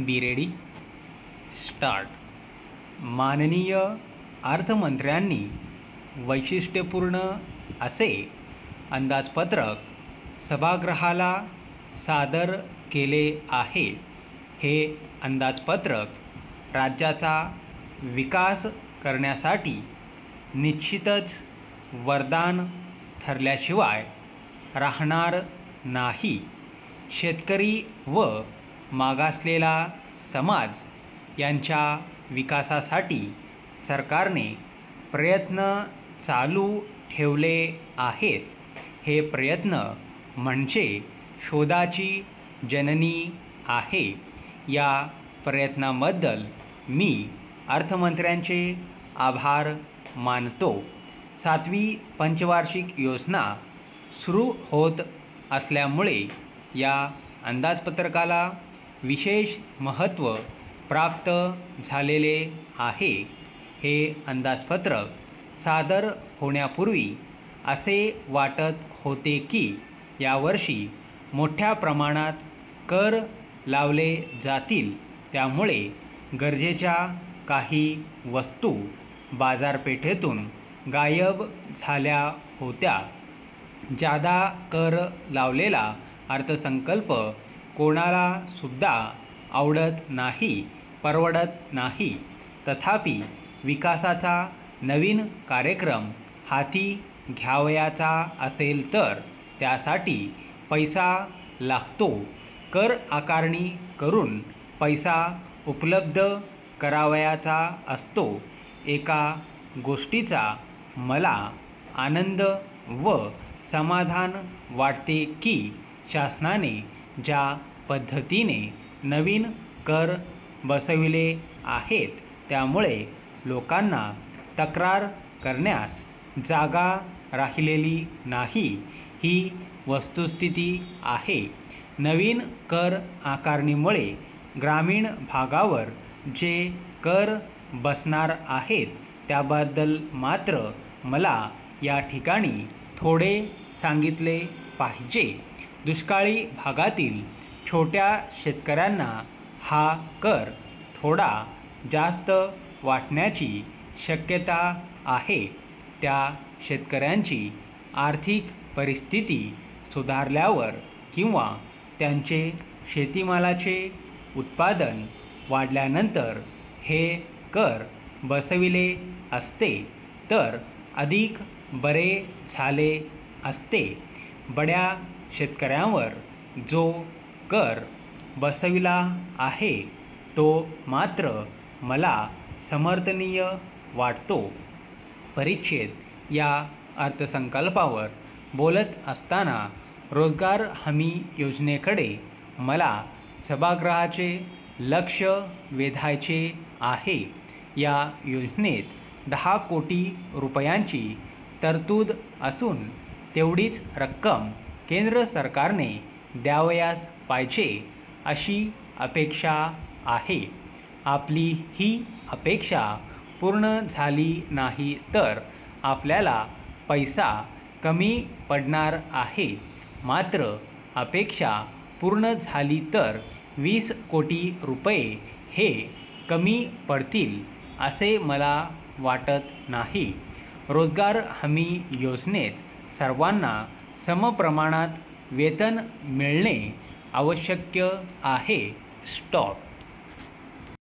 Be ready start. माननीय अर्थमंत्र्यांनी वैशिष्ट्यपूर्ण असे अंदाजपत्रक सभागृहाला सादर केले आहे. हे अंदाजपत्रक राज्याचा विकास करण्यासाठी निश्चितच वरदान ठरल्याशिवाय राहणार नाही. शेतकरी व मागासलेला समाज यांच्या विकासासाठी सरकारने प्रयत्न चालू ठेवले आहेत. हे प्रयत्न म्हणजे शोधाची जननी आहे. या प्रयत्नाबद्दल मी अर्थमंत्र्यांचे आभार मानतो. 7वी पंचवार्षिक योजना सुरू होत असल्यामुळे या अंदाजपत्रकाला विशेष महत्त्व प्राप्त झालेले आहे. हे अंदाजपत्रक सादर होण्यापूर्वी असे वाटत होते की यावर्षी मोठ्या प्रमाणात कर लावले जातील. त्यामुळे गरजेच्या काही वस्तू बाजारपेठेतून गायब झाल्या होत्या. जादा कर लावलेला अर्थसंकल्प कोणाला सुद्धा आवडत नाही, परवडत नाही. तथापि विकासाचा नवीन कार्यक्रम हाती घ्यावयाचा असेल तर त्यासाठी पैसा लागतो. कर आकारणी करून पैसा उपलब्ध करावयाचा असतो. एका गोष्टीचा मला आनंद व समाधान वाटते की शासनाने ज्या पद्धतीने नवीन कर बसविले आहेत त्यामुळे लोकांना तक्रार करण्यास जागा राहिलेली नाही, ही वस्तुस्थिती आहे. नवीन कर आकारणीमुळे ग्रामीण भागावर जे कर बसणार आहेत त्याबद्दल मात्र मला या ठिकाणी थोडे सांगितले पाहिजे. दुष्काळी भागातील छोट्या शेतकऱ्यांना हा कर थोडा जास्त वाटण्याची शक्यता आहे. त्या शेतकऱ्यांची आर्थिक परिस्थिती सुधारल्यावर किंवा त्यांचे शेतीमालाचे उत्पादन वाढल्यानंतर हे कर बसविले असते तर अधिक बरे झाले असते. बड्या शेतकऱ्यांवर जो कर बसविला आहे तो मात्र मला समर्थनीय वाटतो. परिच्छेद या अर्थसंकल्पावर बोलत असताना रोजगार हमी योजनेकडे मला सभागृहाचे लक्ष वेधायचे आहे. या योजनेत 10 कोटी रुपयांची तरतूद असून तेवढीच रक्कम केंद्र सरकारने द्यावयास पाहिजे अशी अपेक्षा आहे. आपली ही अपेक्षा पूर्ण झाली नाही तर आपल्याला पैसा कमी पडणार आहे. मात्र अपेक्षा पूर्ण झाली तर 20 कोटी रुपये हे कमी पडतील असे मला वाटत नाही. रोजगार हमी योजनेत सर्वांना समप्रमाणात वेतन मिळणे आवश्यक आहे. स्टॉप.